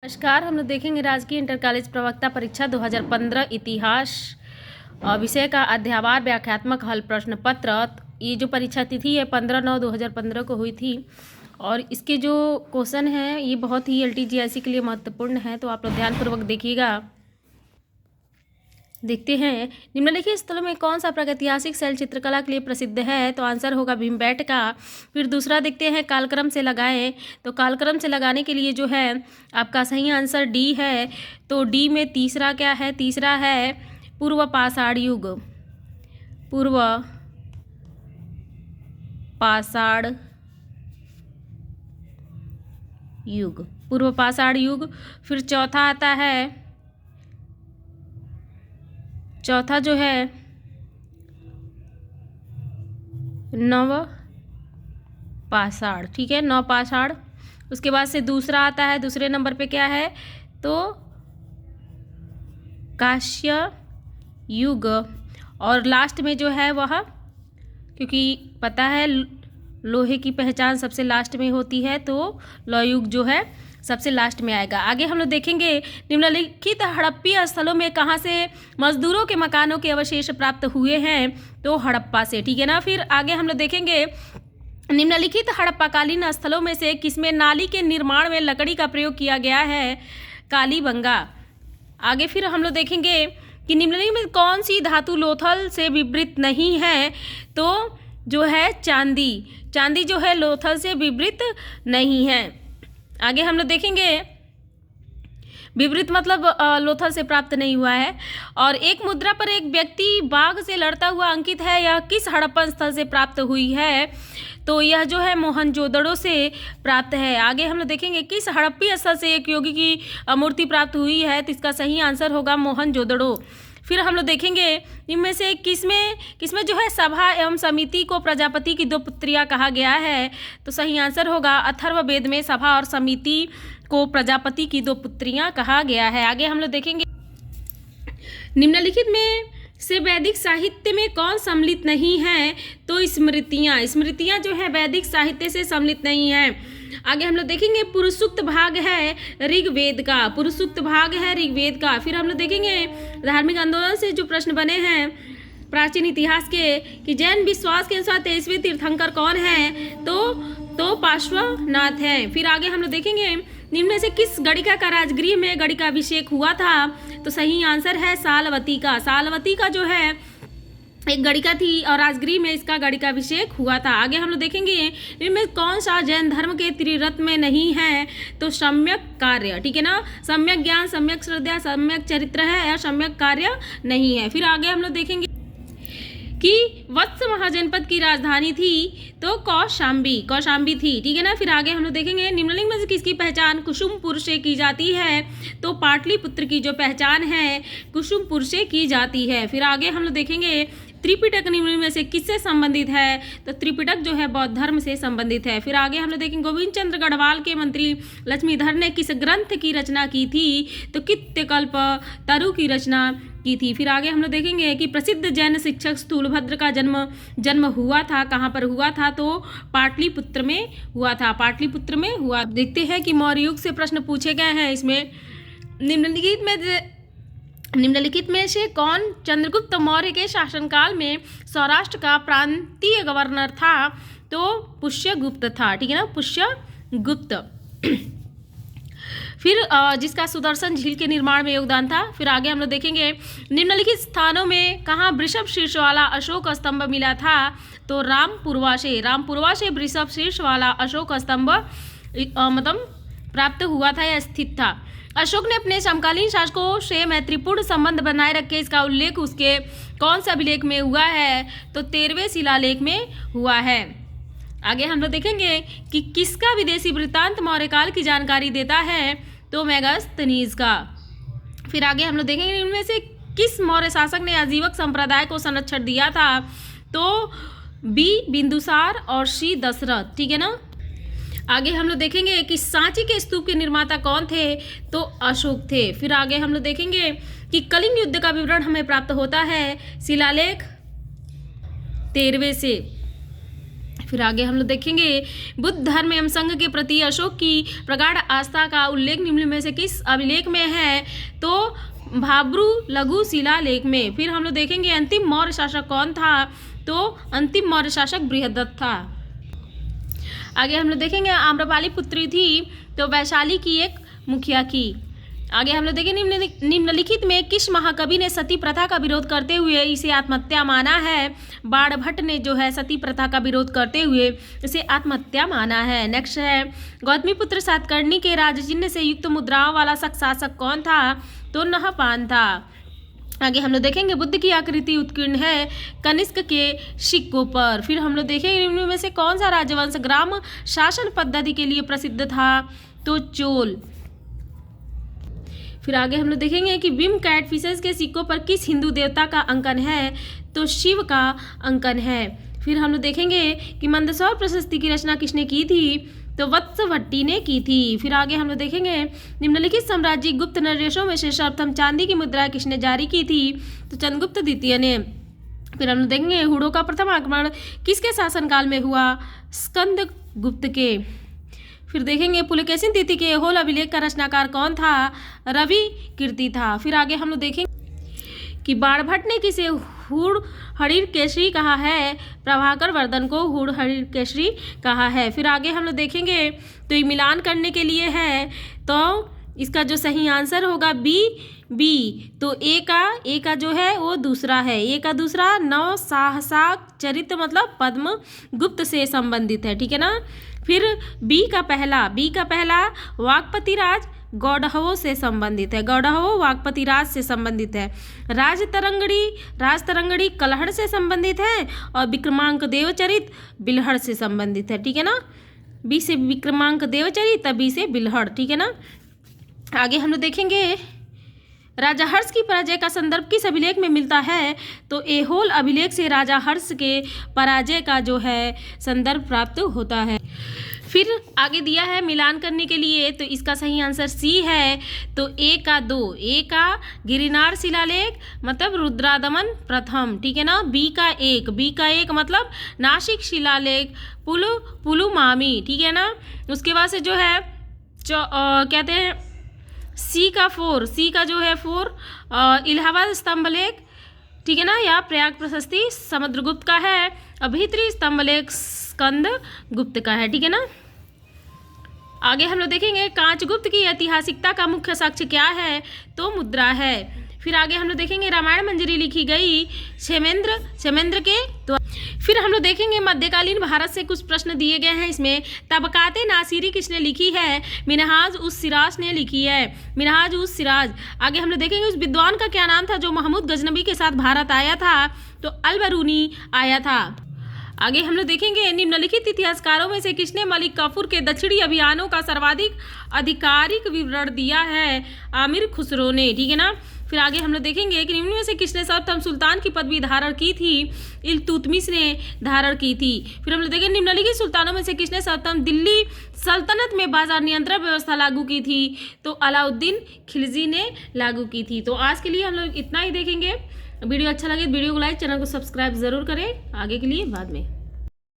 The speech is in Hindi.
नमस्कार। हम लोग देखेंगे राजकीय इंटर कॉलेज प्रवक्ता परीक्षा 2015 इतिहास विषय का अध्यावार व्याख्यात्मक हल प्रश्न पत्र। ये जो परीक्षा तिथि है 15/9/2015 को हुई थी और इसके जो क्वेश्चन हैं ये बहुत ही LTGIC के लिए महत्वपूर्ण है, तो आप लोग ध्यानपूर्वक देखिएगा। देखते हैं, निम्नलिखित स्थलों में कौन सा प्रागैतिहासिक शैल चित्रकला के लिए प्रसिद्ध है? तो आंसर होगा भीमबेटका। फिर दूसरा देखते हैं, कालक्रम से लगाएं। तो कालक्रम से लगाने के लिए जो है आपका सही आंसर डी है। तो डी में तीसरा क्या है? तीसरा है पूर्व पाषाण युग। पूर्व पाषाण युग, पूर्व पाषाण युग। फिर चौथा आता है, चौथा जो है नव पाषाण। ठीक है, नव पाषाण। उसके बाद से दूसरा आता है, दूसरे नंबर पे क्या है? तो कांस्य युग। और लास्ट में जो है वह, क्योंकि पता है लोहे की पहचान सबसे लास्ट में होती है, तो लौह युग जो है सबसे लास्ट में आएगा। आगे हम लोग देखेंगे, निम्नलिखित हड़प्पीय स्थलों में कहाँ से मजदूरों के मकानों के अवशेष प्राप्त हुए हैं? तो हड़प्पा से। ठीक है ना। फिर आगे हम लोग देखेंगे, निम्नलिखित हड़प्पाकालीन स्थलों में से किसमें नाली के निर्माण में लकड़ी का प्रयोग किया गया है? कालीबंगा। आगे फिर हम लोग देखेंगे कि निम्नलिखित में कौन सी धातु लोथल से विपरीत नहीं है? तो जो है चांदी। चांदी जो है लोथल से विपरीत नहीं है। आगे हम लोग देखेंगे, विपरीत मतलब लोथल से प्राप्त नहीं हुआ है। और एक मुद्रा पर एक व्यक्ति बाघ से लड़ता हुआ अंकित है, यह किस हड़प्पन स्थल से प्राप्त हुई है? तो यह जो है मोहनजोदड़ो से प्राप्त है। आगे हम लोग देखेंगे, किस हड़प्पी स्थल से एक योगी की मूर्ति प्राप्त हुई है? तो इसका सही आंसर होगा मोहनजोदड़ो। फिर हम लोग देखेंगे, इनमें से किसमें जो है सभा एवं समिति को प्रजापति की 2 पुत्रियां कहा गया है? तो सही आंसर होगा अथर्ववेद में सभा और समिति को प्रजापति की 2 पुत्रियां कहा गया है। आगे हम लोग देखेंगे, निम्नलिखित में से वैदिक साहित्य में कौन सम्मिलित नहीं है? तो स्मृतियां। स्मृतियां जो है वैदिक साहित्य से सम्मिलित नहीं है। आगे हम लोग देखेंगे, पुरुषसूक्त भाग है ऋग्वेद का। पुरुषसूक्त भाग है ऋग्वेद का। फिर हम लोग देखेंगे, धार्मिक आंदोलन से जो प्रश्न बने हैं प्राचीन इतिहास के, कि जैन विश्वास के अनुसार 23वें तीर्थंकर कौन है? तो पार्श्वनाथ है। फिर आगे हम लोग देखेंगे, निम्न में से किस गणिका का राजगृह में गणिकाभिषेक हुआ था? तो सही आंसर है सालवती का। सालवती का जो है एक गणिका थी और राजगृह में इसका गणिकाभिषेक हुआ था। आगे हम लोग देखेंगे, इनमें कौन सा जैन धर्म के त्रिरत्न में नहीं है? तो सम्यक कार्य। ठीक है ना। सम्यक ज्ञान, सम्यक श्रद्धा, सम्यक चरित्र है या सम्यक कार्य नहीं है। फिर आगे हम लोग देखेंगे कि वत्स महाजनपद की राजधानी थी तो कौशाम्बी थी। ठीक है ना। फिर आगे हम लोग देखेंगे, निम्नलिखित में से किसकी पहचान कुसुमपुर से की जाती है? तो पाटलिपुत्र की जो पहचान है कुसुमपुर से की जाती है। फिर आगे हम लोग देखेंगे, त्रिपिटक निम्नलिखित में से किससे संबंधित है? तो त्रिपिटक जो है बौद्ध धर्म से संबंधित है। फिर आगे हम लोग देखेंगे, गोविंद चंद्र गढ़वाल के मंत्री लक्ष्मीधर ने किस ग्रंथ की रचना की थी? तो कित्यकल्प तरु की रचना की थी। फिर आगे हम लोग देखेंगे कि प्रसिद्ध जैन शिक्षक स्थूलभद्र का जन्म हुआ था, कहाँ पर हुआ था? तो पाटलिपुत्र में हुआ था। पाटलिपुत्र में हुआ। देखते हैं कि मौर्य युग से प्रश्न पूछे गए हैं। इसमें निम्नलिखित में से कौन चंद्रगुप्त मौर्य के शासनकाल में सौराष्ट्र का प्रांतीय गवर्नर था? तो पुष्यगुप्त था। ठीक है ना, पुष्यगुप्त। फिर जिसका सुदर्शन झील के निर्माण में योगदान था। फिर आगे हम लोग देखेंगे, निम्नलिखित स्थानों में कहाँ वृषभ शीर्ष वाला अशोक स्तंभ मिला था? तो रामपुरवा से वृषभ शीर्ष वाला अशोक स्तंभ मतलब प्राप्त हुआ था या स्थित था। अशोक ने अपने समकालीन शासकों से मैत्रीपूर्ण संबंध बनाए रखे। इसका उल्लेख उसके कौन सा अभिलेख में हुआ है? तो 13वें शिलालेख में हुआ है। आगे हम लोग देखेंगे कि किसका विदेशी वृत्तांत मौर्य काल की जानकारी देता है? तो मेगास्थनीज का। फिर आगे हम लोग देखेंगे, इनमें से किस मौर्य शासक ने आजीवक संप्रदाय को संरक्षण दिया था? तो बी बिंदुसार और सी दशरथ। ठीक है ना। आगे हम लोग देखेंगे कि सांची के स्तूप के निर्माता कौन थे? तो अशोक थे। फिर आगे हम लोग देखेंगे कि कलिंग युद्ध का विवरण हमें प्राप्त होता है शिलालेख 13वें से। फिर आगे हम लोग देखेंगे बुद्ध धर्म एवं संघ के प्रति अशोक की प्रगाढ़ आस्था का उल्लेख निम्न में से किस अभिलेख में है? तो भाब्रू लघु शिलालेख में। फिर हम लोग देखेंगे अंतिम मौर्य शासक कौन था? तो अंतिम मौर्य शासक बृहद्रथ था। आगे हम लोग देखेंगे आम्रपाली पुत्री थी तो वैशाली की एक मुखिया की। आगे हम लोग देखेंगे निम्नलिखित में किस महाकवि ने सती प्रथा का विरोध करते हुए इसे आत्महत्या माना है? बाणभट्ट ने जो है सती प्रथा का विरोध करते हुए इसे आत्महत्या माना है। नेक्स्ट है गौतमीपुत्र सातकर्णी के राजचिन्ह से युक्त मुद्राओं वाला शासक कौन था? तो नहपान था। आगे हम लोग देखेंगे बुद्ध की आकृति उत्कीर्ण है कनिष्क के सिक्कों पर। फिर हम लोग देखेंगे निम्न में से कौन सा राजवंश ग्राम शासन पद्धति के लिए प्रसिद्ध था? तो चोल। फिर आगे हम लोग देखेंगे कि विम कैटफिशेस के सिक्कों पर किस हिंदू देवता का अंकन है? तो शिव का अंकन है। फिर हम लोग देखेंगे कि मंदसौर प्रशस्ति की रचना किसने की थी? तो वत्स भट्टी ने की थी। फिर आगे हम लोग देखेंगे निम्नलिखित साम्राज्यिक गुप्त नरेशों में से सर्वप्रथम चांदी की मुद्रा किसने जारी की थी? तो चंद्रगुप्त द्वितीय ने। फिर हम लोग देखेंगे हुडों का प्रथम आक्रमण किसके शासनकाल में हुआ? स्कंद गुप्त के। फिर देखेंगे पुलकेशिन तिथि के होल अभिलेख का रचनाकार कौन था? रवि कीर्ति था। फिर आगे हम लोग देखेंगे कि बाणभट्ट ने किसे हुड़ हरिर केसरी कहा है? प्रभाकर वर्धन को हुड़ हरिर केसरी कहा है। फिर आगे हम लोग देखेंगे तो ये मिलान करने के लिए है तो इसका जो सही आंसर होगा बी। तो ए का जो है वो दूसरा है। ए का दूसरा नव साहसाक चरित्र मतलब पद्म गुप्त से संबंधित है, ठीक है ना। फिर बी का पहला वाकपति राज गौड़हवों से संबंधित है। गौड़हवों वाकपति राज से संबंधित है। राज तरंगड़ी कलहड़ से संबंधित है और विक्रमांक देवचरित बिल्हड़ से संबंधित है, ठीक है ना। बी से विक्रमांक देवचरित तब बी से बिल्हड़, ठीक है ना। आगे हम लोग देखेंगे राजा हर्ष की पराजय का संदर्भ किस अभिलेख में मिलता है? तो एहोल अभिलेख से राजा हर्ष के पराजय का जो है संदर्भ प्राप्त होता है। फिर आगे दिया है मिलान करने के लिए तो इसका सही आंसर सी है। तो ए का गिरिनार शिलालेख मतलब रुद्रादमन प्रथम, ठीक है ना। बी का एक मतलब नासिक शिलालेख पुलुमामी, ठीक है ना। उसके बाद से जो है कहते हैं सी का जो है 4 इलाहाबाद स्तंभलेख, ठीक है ना, या प्रयाग प्रशस्ति समुद्रगुप्त का है। अभित्री स्तंभलेख स्कंद गुप्त का है, ठीक है ना। आगे हम लोग देखेंगे कांचगुप्त की ऐतिहासिकता का मुख्य साक्ष्य क्या है? तो मुद्रा है। फिर आगे हम लोग देखेंगे रामायण मंजरी लिखी गई क्षेमेंद्र के तो। फिर हम लोग देखेंगे मध्यकालीन भारत से कुछ प्रश्न दिए गए हैं। इसमें तबकाते नासिरी किसने लिखी है? मिनहाज उस सिराज ने लिखी है। मिनहाज उस सिराज। आगे हम लोग देखेंगे उस विद्वान का क्या नाम था जो महमूद गजनबी के साथ भारत आया था? तो अलबरूनी आया था। आगे हम लोग देखेंगे निम्नलिखित इतिहासकारों में से किसने मलिक काफूर के दक्षिणी अभियानों का सर्वाधिक आधिकारिक विवरण दिया है? आमिर खुसरो ने, ठीक है ना। फिर आगे हम लोग देखेंगे कि निम्न में से किसने सर्वप्रथम सुल्तान की पदवी धारण की थी? इल्तुतमिश ने धारण की थी। फिर हम लोग देखेंगे निम्नलिखित सुल्तानों में से किसने सर्वप्रथम दिल्ली सल्तनत में बाजार नियंत्रण व्यवस्था लागू की थी? तो अलाउद्दीन खिलजी ने लागू की थी। तो आज के लिए हम लोग इतना ही देखेंगे। वीडियो अच्छा लगे वीडियो को लाइक, चैनल को सब्सक्राइब जरूर करें। आगे के लिए बाद में।